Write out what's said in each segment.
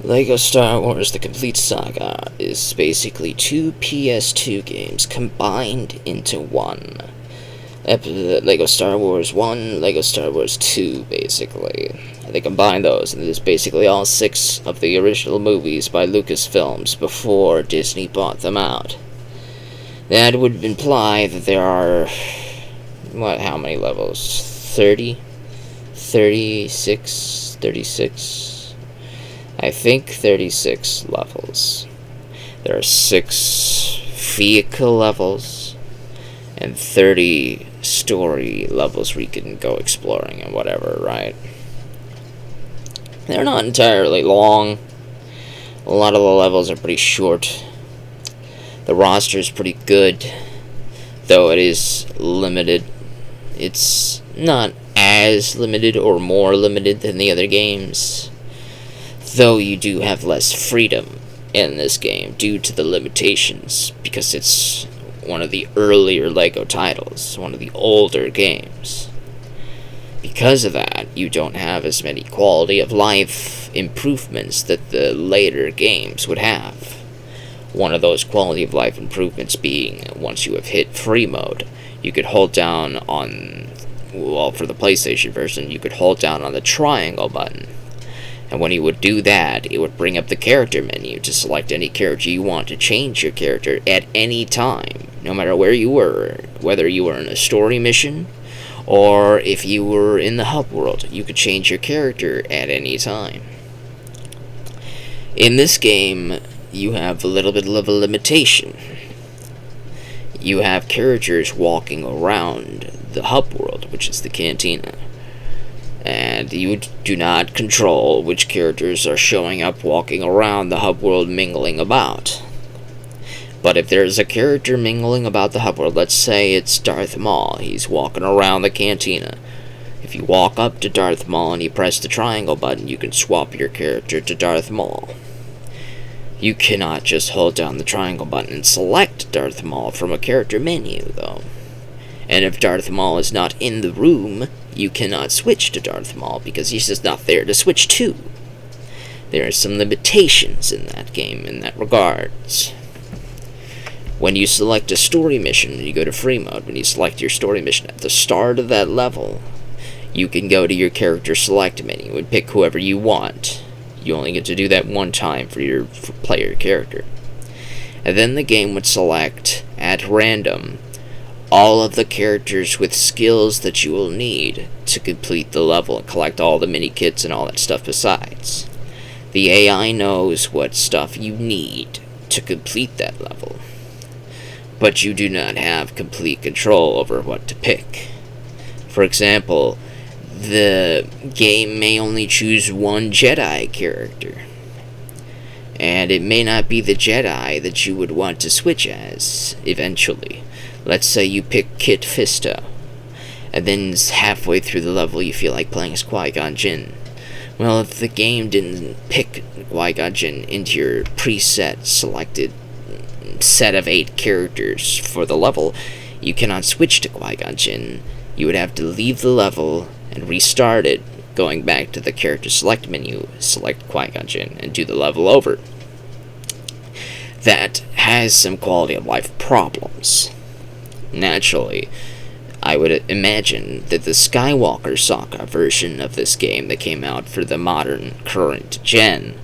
Lego Star Wars The Complete Saga is basically two PS2 games combined into one. Lego Star Wars 1, Lego Star Wars 2, basically. They combined those, and it is basically all 6 of the original movies by Lucasfilms before Disney bought them out. That would imply that there are... how many levels? 30? 36? 36? I think 36 levels. There are 6 vehicle levels and 30 story levels where you can go exploring and whatever, right? They're not entirely long. A lot of the levels are pretty short. The roster is pretty good, though it is limited. It's not as limited or more limited than the other games, though you do have less freedom in this game due to the limitations, because it's one of the earlier LEGO titles, one of the older games. Because of that, you don't have as many quality of life improvements that the later games would have. One of those quality of life improvements being, once you have hit free mode, you could hold down on, well, for the PlayStation version, you could hold down on the triangle button. And when you would do that, it would bring up the character menu to select any character you want to change your character at any time, no matter where you were, whether you were in a story mission, or if you were in the hub world, you could change your character at any time. In this game, you have a little bit of a limitation. You have characters walking around the hub world, which is the cantina, and you do not control which characters are showing up walking around the hub world mingling about. But if there's a character mingling about the hub world, let's say it's Darth Maul, he's walking around the cantina. If you walk up to Darth Maul and you press the triangle button, you can swap your character to Darth Maul. You cannot just hold down the triangle button and select Darth Maul from a character menu, though. And if Darth Maul is not in the room, you cannot switch to Darth Maul, because he's just not there to switch to. There are some limitations in that game in that regards. When you select a story mission, you go to free mode, when you select your story mission at the start of that level, you can go to your character select menu and pick whoever you want. You only get to do that one time for your player character. And then the game would select, at random, all of the characters with skills that you will need to complete the level and collect all the mini kits and all that stuff besides. The AI knows what stuff you need to complete that level, but you do not have complete control over what to pick. For example, the game may only choose one Jedi character, and it may not be the Jedi that you would want to switch as eventually. Let's say you pick Kit Fisto, and then halfway through the level you feel like playing as Qui-Gon Jinn. Well, if the game didn't pick Qui-Gon Jinn into your preset selected set of 8 characters for the level, you cannot switch to Qui-Gon Jinn. You would have to leave the level and restart it, going back to the character select menu, select Qui-Gon Jinn, and do the level over. That has some quality of life problems. Naturally, I would imagine that the Skywalker Saga version of this game that came out for the modern current gen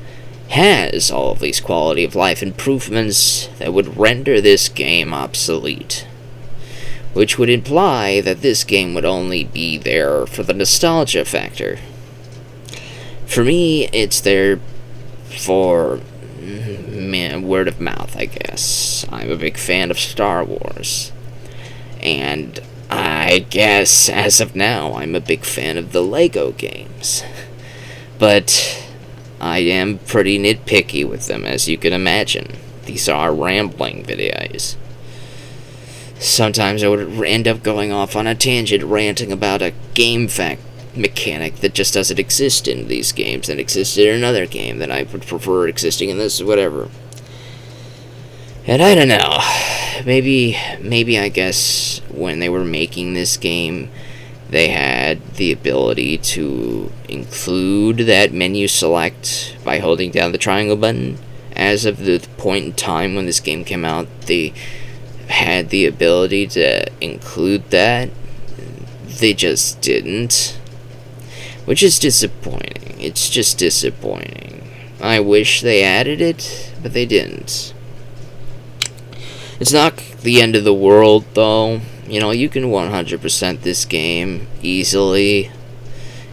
has all of these quality of life improvements that would render this game obsolete, which would imply that this game would only be there for the nostalgia factor. For me, it's there for word of mouth, I guess. I'm a big fan of Star Wars, and I guess as of now I'm a big fan of the LEGO games, but I am pretty nitpicky with them, as you can imagine. These are rambling videos. Sometimes I would end up going off on a tangent, ranting about a game fact mechanic that just doesn't exist in these games, that existed in another game that I would prefer existing in this, whatever. And I don't know. Maybe I guess when they were making this game, they had the ability to include that menu select by holding down the triangle button. As of the point in time when this game came out, they had the ability to include that. They just didn't, which is disappointing. It's just disappointing. I wish they added it, but they didn't. It's not the end of the world, though. You can 100% this game easily.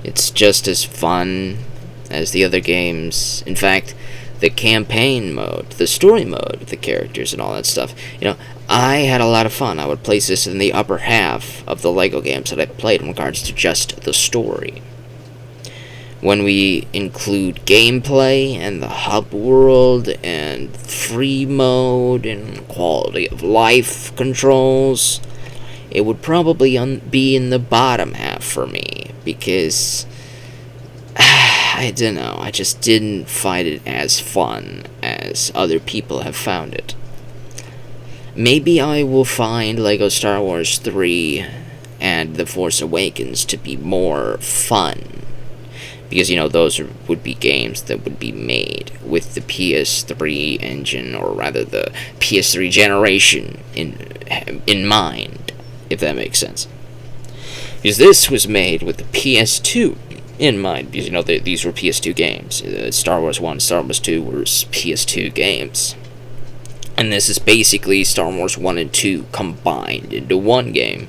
It's just as fun as the other games. In fact, the campaign mode, the story mode, the characters and all that stuff. I had a lot of fun. I would place this in the upper half of the LEGO games that I played in regards to just the story. When we include gameplay and the hub world and free mode and quality of life controls, it would probably be in the bottom half for me, because I don't know, I just didn't find it as fun as other people have found it. Maybe I will find LEGO Star Wars 3 and The Force Awakens to be more fun, because those would be games that would be made with the PS3 engine, or rather the PS3 generation in mind, if that makes sense. Because this was made with the PS2 in mind, because these were PS2 games. Star Wars 1, Star Wars 2 were PS2 games. And this is basically Star Wars 1 and 2 combined into one game.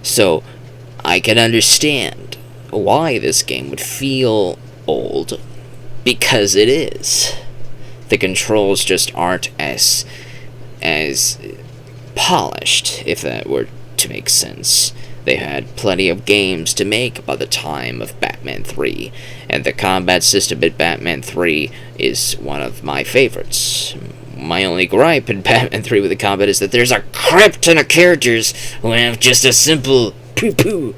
So, I can understand why this game would feel old, because it is. The controls just aren't as polished, if that were to make sense. They had plenty of games to make by the time of Batman 3, and the combat system in Batman 3 is one of my favorites. My only gripe in Batman 3 with the combat is that there's a crap ton of characters who have just a simple poo-poo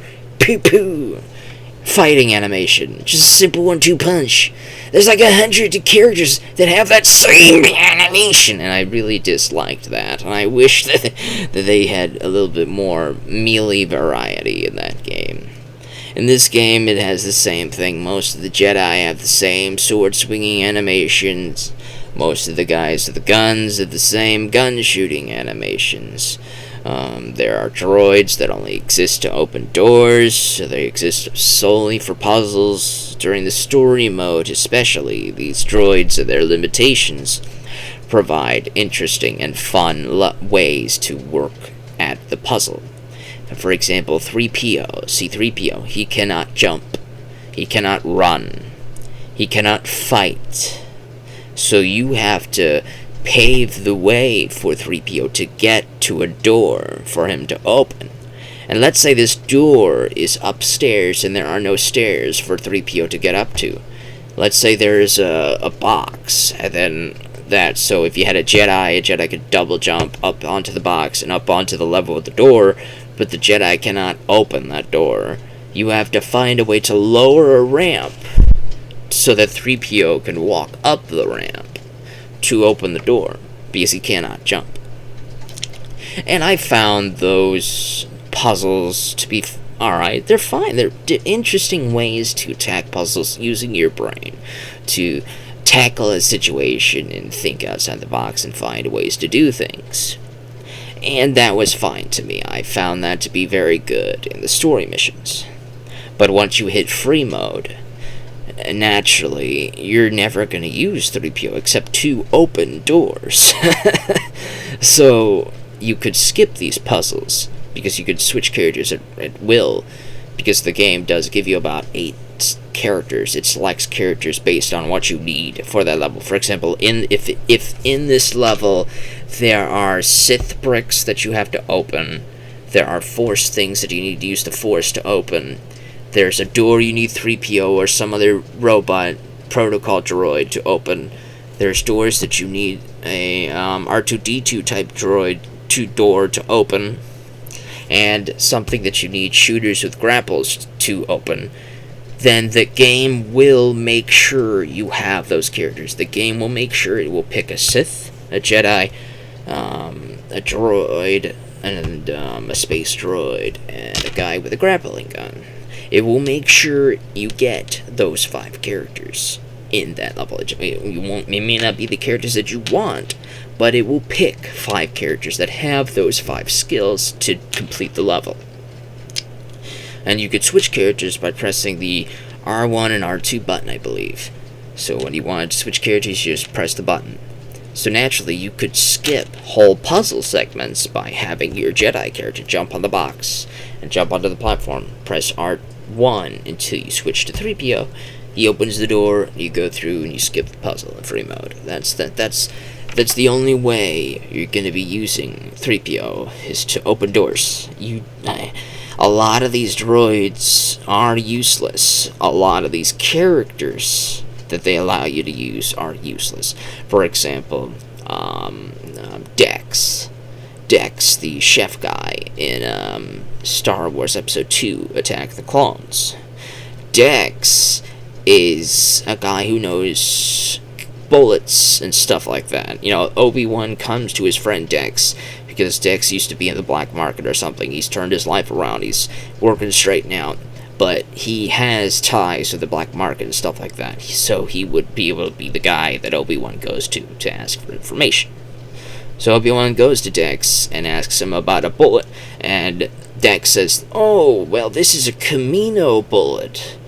fighting animation. Just a simple 1-2 punch. There's like 100 characters that have that same animation, and I really disliked that. And I wish that they had a little bit more melee variety in that game. In this game, it has the same thing. Most of the Jedi have the same sword-swinging animations. Most of the guys with the guns have the same gun-shooting animations. There are droids that only exist to open doors, so they exist solely for puzzles. During the story mode especially, these droids and their limitations provide interesting and fun ways to work at the puzzle. For example, C-3PO, he cannot jump, he cannot run, he cannot fight, so you have to pave the way for 3PO to get to a door for him to open. And let's say this door is upstairs and there are no stairs for 3PO to get up to. Let's say there's a box, and then so if you had a Jedi could double jump up onto the box and up onto the level of the door, but the Jedi cannot open that door. You have to find a way to lower a ramp so that 3PO can walk up the ramp to open the door, because he cannot jump. And I found those puzzles to be alright. They're fine. They're interesting ways to attack puzzles using your brain, to tackle a situation and think outside the box and find ways to do things. And that was fine to me. I found that to be very good in the story missions. But once you hit free mode, naturally, you're never going to use 3PO except to open doors. So, you could skip these puzzles, because you could switch characters at will, because the game does give you about 8 characters. It selects characters based on what you need for that level. For example, if in this level there are Sith bricks that you have to open, there are Force things that you need to use the Force to open, there's a door you need 3PO or some other robot protocol droid to open, there's doors that you need a R2-D2 type droid door to open, and something that you need shooters with grapples to open, then the game will make sure you have those characters. The game will make sure it will pick a Sith, a Jedi, a droid, and a space droid, and a guy with a grappling gun. It will make sure you get those 5 characters in that level. It may not be the characters that you want, but it will pick 5 characters that have those 5 skills to complete the level. And you could switch characters by pressing the R1 and R2 button, I believe. So when you wanted to switch characters, you just press the button. So naturally, you could skip whole puzzle segments by having your Jedi character jump on the box and jump onto the platform. Press R1 until you switch to 3PO. He opens the door, you go through, and you skip the puzzle in free mode. That's the only way you're going to be using 3PO, is to open doors. A lot of these droids are useless. A lot of these characters that they allow you to use are useless. For example, Dex. Dex, the chef guy in Star Wars Episode 2, Attack of the Clones. Dex is a guy who knows bullets and stuff like that. You know, Obi-Wan comes to his friend Dex because Dex used to be in the black market or something. He's turned his life around. He's working straight now. But he has ties to the black market and stuff like that. So he would be able to be the guy that Obi-Wan goes to ask for information. So Obi-Wan goes to Dex and asks him about a bullet. And Dex says, "Oh, well, this is a Camino bullet."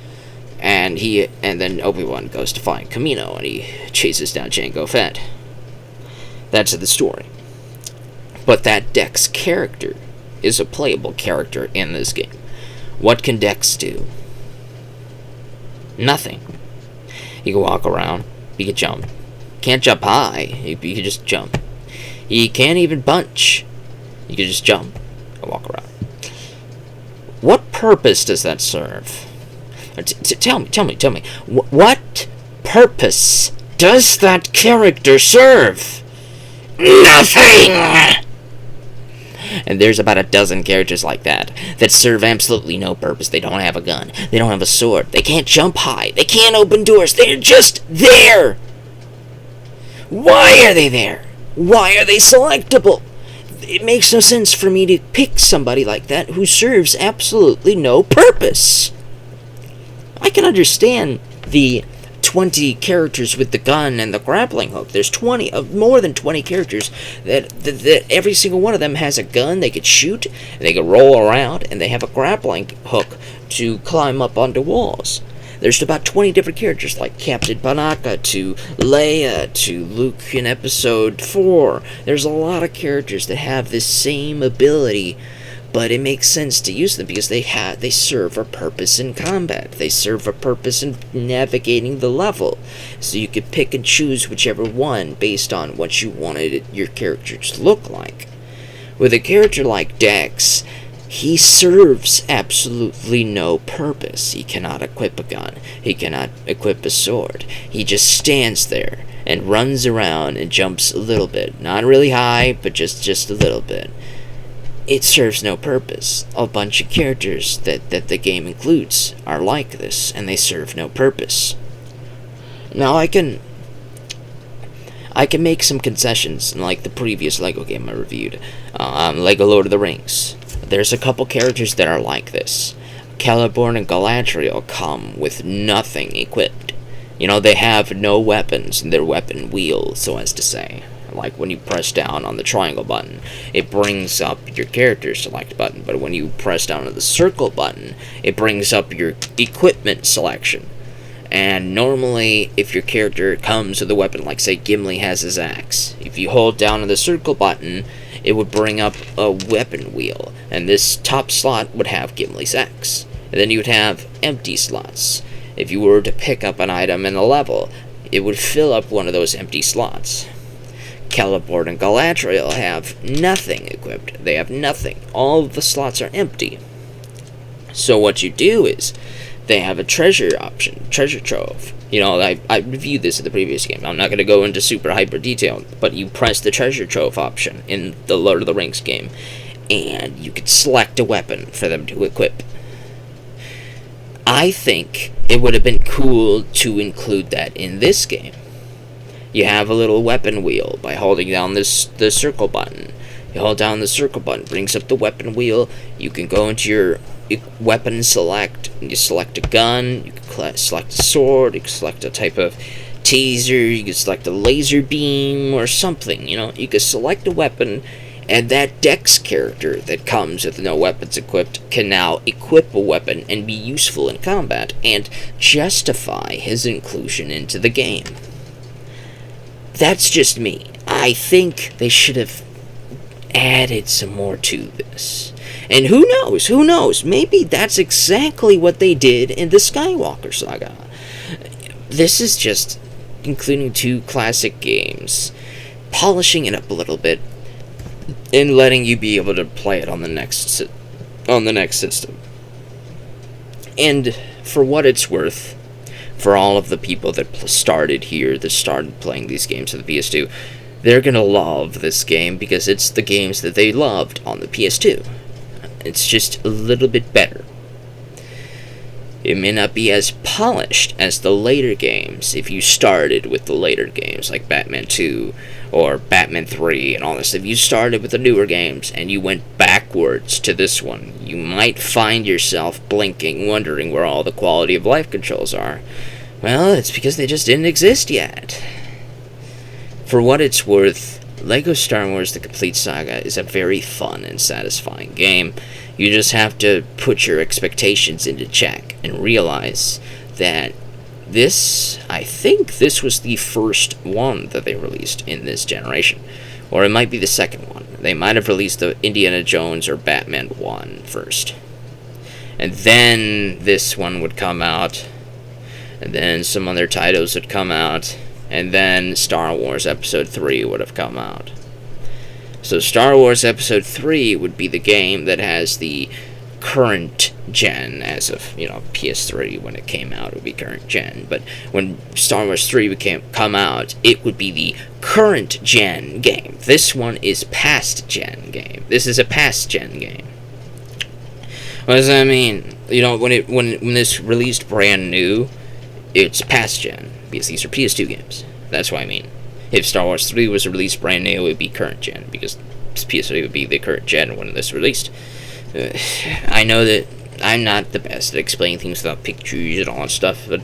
And then Obi-Wan goes to find Camino, and he chases down Jango Fett. That's the story. But that Dex character is a playable character in this game. What can Dex do? Nothing. He can walk around. He can jump. Can't jump high. He can just jump. He can't even punch. You can just jump and walk around. What purpose does that serve? Tell me. What purpose does that character serve? Nothing! And there's about a dozen characters like that serve absolutely no purpose. They don't have a gun. They don't have a sword. They can't jump high. They can't open doors. They're just there! Why are they there? Why are they selectable? It makes no sense for me to pick somebody like that who serves absolutely no purpose. I can understand the 20 characters with the gun and the grappling hook. There's more than 20 characters that every single one of them has a gun they could shoot, and they could roll around, and they have a grappling hook to climb up onto walls. There's about 20 different characters, like Captain Panaka to Leia to Luke in Episode 4. There's a lot of characters that have this same ability, but it makes sense to use them because they serve a purpose in combat. They serve a purpose in navigating the level. So you could pick and choose whichever one based on what you wanted your character to look like. With a character like Dex, he serves absolutely no purpose. He cannot equip a gun. He cannot equip a sword. He just stands there and runs around and jumps a little bit. Not really high, but just a little bit. It serves no purpose. A bunch of characters that the game includes are like this, and they serve no purpose. Now I can make some concessions, like the previous LEGO game I reviewed, LEGO Lord of the Rings. There's a couple characters that are like this. Celeborn and Galadriel come with nothing equipped. You know, they have no weapons in their weapon wheel, so as to say. Like when you press down on the triangle button, it brings up your character select button, but when you press down on the circle button, it brings up your equipment selection. And normally, if your character comes with a weapon, like say Gimli has his axe, if you hold down on the circle button, it would bring up a weapon wheel, and this top slot would have Gimli's axe. And then you would have empty slots. If you were to pick up an item in a level, it would fill up one of those empty slots. Celeborn and Galadriel have nothing equipped. They have nothing. All of the slots are empty. So what you do is, they have a treasure option, treasure trove. You know, I reviewed this in the previous game. I'm not going to go into super hyper detail, but you press the treasure trove option in the Lord of the Rings game, and you can select a weapon for them to equip. I think it would have been cool to include that in this game. You have a little weapon wheel by holding down the circle button. You hold down the circle button, brings up the weapon wheel. You can go into your weapon select. You select a gun, you can select a sword, you can select a type of taser, you can select a laser beam or something, you know. You can select a weapon, and that Dex character that comes with no weapons equipped can now equip a weapon and be useful in combat and justify his inclusion into the game. That's just me. I think they should have added some more to this. And who knows, maybe that's exactly what they did in the Skywalker Saga. This is just including 2 classic games, polishing it up a little bit, and letting you be able to play it on the next system. And for what it's worth, for all of the people that started here, that started playing these games on the PS2, they're gonna love this game because it's the games that they loved on the PS2. It's just a little bit better. It may not be as polished as the later games if you started with the later games like Batman 2 or Batman 3 and all this. If you started with the newer games and you went backwards to this one, you might find yourself blinking, wondering where all the quality of life controls are. Well, it's because they just didn't exist yet. For what it's worth, LEGO Star Wars The Complete Saga is a very fun and satisfying game. You just have to put your expectations into check and realize that I think this was the first one that they released in this generation. Or it might be the second one. They might have released the Indiana Jones or Batman 1 first. And then this one would come out. And then some other titles would come out. And then Star Wars Episode 3 would have come out. So Star Wars Episode 3 would be the game that has the current gen, as of, PS3 when it came out, it would be current gen. But when Star Wars 3 would come out, it would be the current gen game. This one is past gen game. This is a past gen game. What does that mean? When this released brand new, it's past gen, because these are PS2 games. That's what I mean. If Star Wars 3 was released brand new, it would be current gen, because PS3 would be the current gen when this released. I know that I'm not the best at explaining things without pictures and all that stuff, but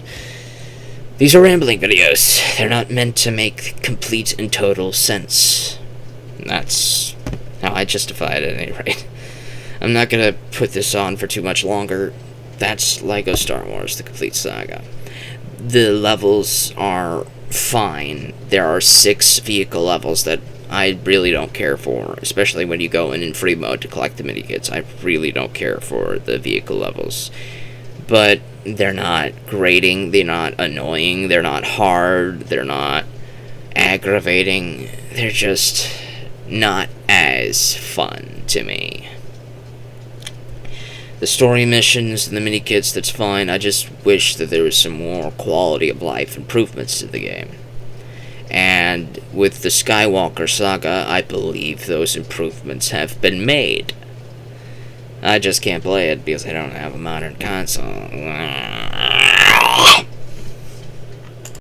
these are rambling videos. They're not meant to make complete and total sense. That's how I justify it at any rate. I'm not gonna put this on for too much longer. That's LEGO Star Wars The Complete Saga. The levels are fine. There are 6 vehicle levels that I really don't care for, especially when you go in free mode to collect the mini-kits. I really don't care for the vehicle levels. But they're not grating, they're not annoying, they're not hard, they're not aggravating. They're just not as fun to me. The story missions and the mini-kits, that's fine. I just wish that there was some more quality of life improvements to the game. And with the Skywalker Saga, I believe those improvements have been made. I just can't play it because I don't have a modern console.